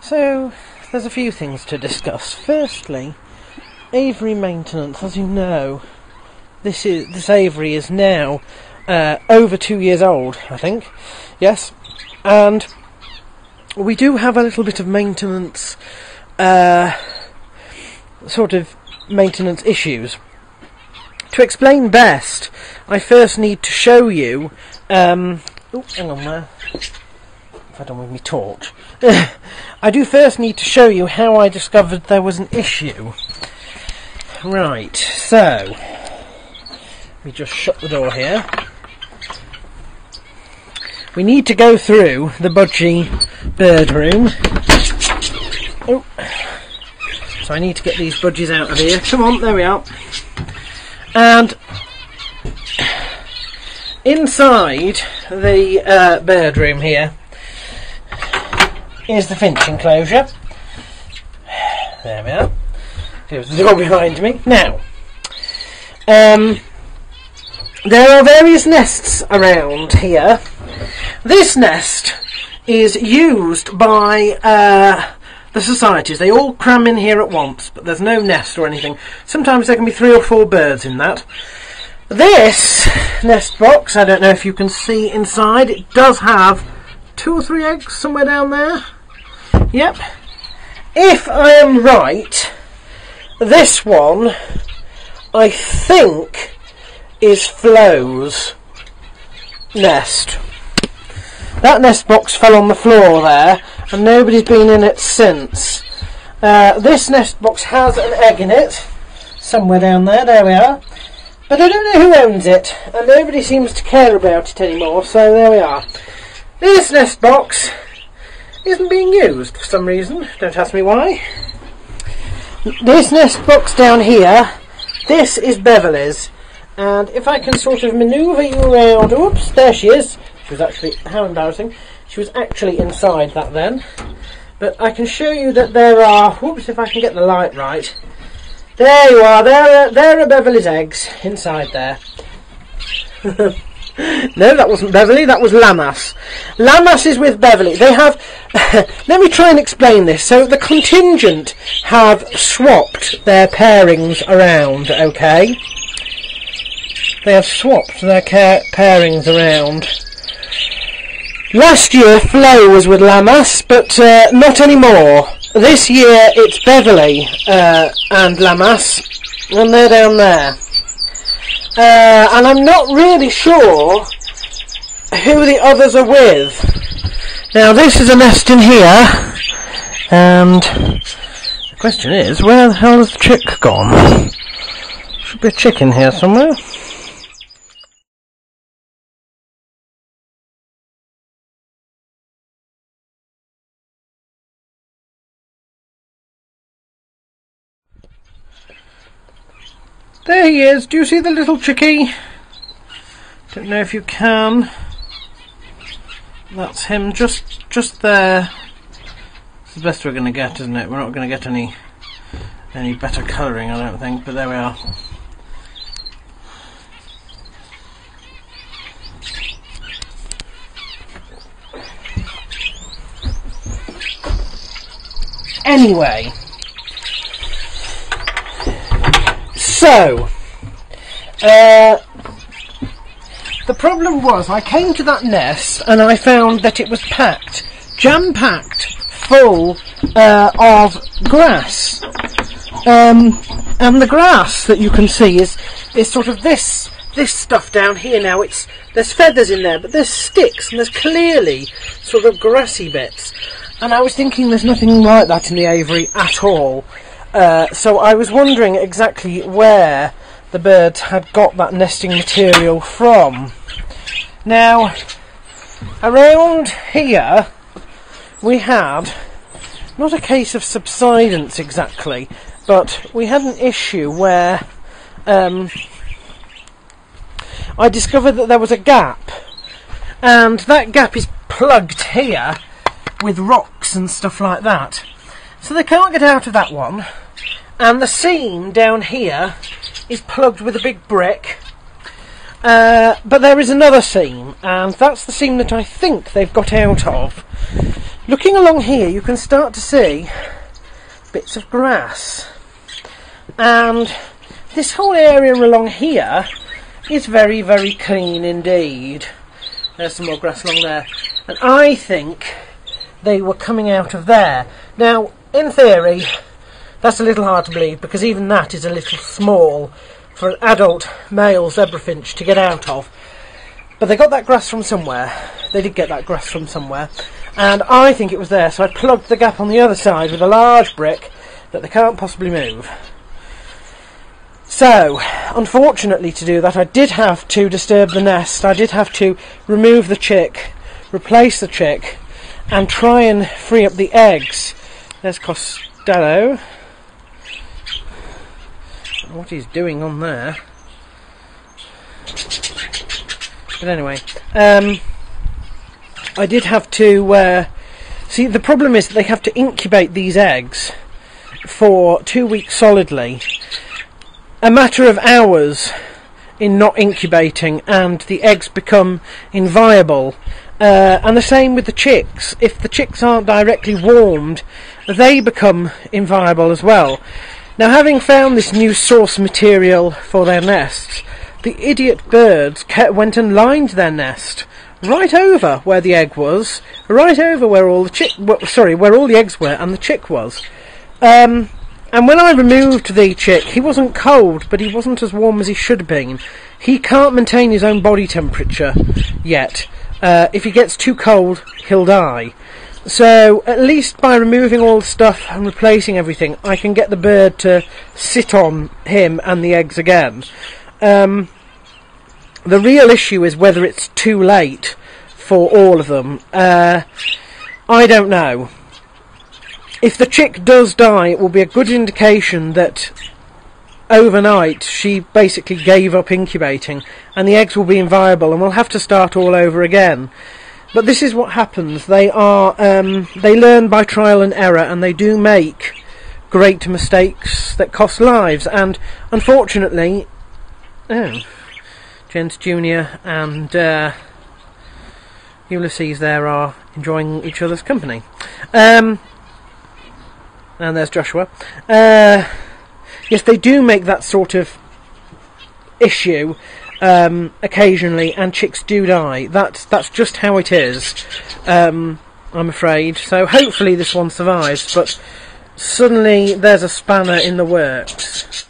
So, there's a few things to discuss. Firstly, aviary maintenance. As you know, this aviary is now over 2 years old, I think. Yes, and we do have a little bit of maintenance, maintenance issues. To explain best, I first need to show you. Hang on there. If I don't with me torch. I do first need to show you how I discovered there was an issue. Right, so let me just shut the door here. We need to go through the budgie bird room. Oh, so I need to get these budgies out of here. Come on, there we are. And inside the bird room here is the Finch enclosure. There we are. Here's the door behind me. Now, there are various nests around here. This nest is used by the societies. They all cram in here at once, but there's no nest or anything. Sometimes there can be 3 or 4 birds in that. This nest box, I don't know if you can see inside, it does have 2 or 3 eggs somewhere down there. Yep. If I am right, this one, I think, is Flo's nest. That nest box fell on the floor there, and nobody's been in it since. This nest box has an egg in it, somewhere down there, there we are. But I don't know who owns it, and nobody seems to care about it anymore, so there we are. This nest box isn't being used for some reason, don't ask me why. This nest box down here, this is Beverly's, and if I can sort of manoeuvre you around, oops, there she is. She was actually, how embarrassing, she was actually inside that then. But I can show you that there are, whoops, if I can get the light right. There you are, there are Beverly's eggs inside there. No, that wasn't Beverly, that was Lammas. Lammas is with Beverly. They have, let me try and explain this. So the contingent have swapped their pairings around, okay? They have swapped their pairings around. Last year Flo was with Lammas, but not anymore. This year it's Beverly and Lammas, and they're down there. And I'm not really sure who the others are with. Now this is a nest in here, and the question is, where the hell has the chick gone? Should be a chick in here somewhere. There he is. Do you see the little chickie? Don't know if you can. That's him, just there. It's the best we're going to get, isn't it? We're not going to get any better colouring, I don't think. But there we are. Anyway. So, the problem was I came to that nest and I found that it was packed, jam-packed, full of grass. And the grass that you can see is sort of this stuff down here now. There's feathers in there, but there's sticks and there's clearly sort of grassy bits. And I was thinking there's nothing like that in the aviary at all. So I was wondering exactly where the birds had got that nesting material from. Now, around here we had, not a case of subsidence exactly, but we had an issue where I discovered that there was a gap, and that gap is plugged here with rocks and stuff like that. So they can't get out of that one, and the seam down here is plugged with a big brick, But there is another seam, and that's the seam that I think they've got out of. Looking along here, you can start to see bits of grass, and this whole area along here is very, very clean indeed. There's some more grass along there, and I think they were coming out of there. Now, in theory, that's a little hard to believe, because even that is a little small for an adult male zebra finch to get out of. But they got that grass from somewhere. They did get that grass from somewhere, and I think it was there, so I plugged the gap on the other side with a large brick that they can't possibly move. So, unfortunately, to do that, I did have to disturb the nest. I did have to remove the chick, replace the chick, and try and free up the eggs. There's Costello. I don't know what he's doing on there. But anyway, I did have to... see, the problem is that they have to incubate these eggs for 2 weeks solidly. A matter of hours in not incubating, and the eggs become inviable. And the same with the chicks. If the chicks aren't directly warmed, they become inviable as well. Now, having found this new source material for their nests, the idiot birds went and lined their nest right over where the egg was, right over where all the where all the eggs were and the chick was. And when I removed the chick, he wasn't cold, but he wasn't as warm as he should have been. He can't maintain his own body temperature yet. If he gets too cold, he'll die. So, at least by removing all the stuff and replacing everything, I can get the bird to sit on him and the eggs again. The real issue is whether it's too late for all of them. I don't know. If the chick does die, it will be a good indication that overnight she basically gave up incubating, and the eggs will be inviable, and we'll have to start all over again. But this is what happens. They learn by trial and error, and they do make great mistakes that cost lives. And unfortunately, Jens Jr. and Ulysses there are enjoying each other's company. And there's Joshua. Yes, they do make that sort of issue occasionally, and chicks do die. That's just how it is, I'm afraid. So hopefully this one survives, but suddenly there's a spanner in the works.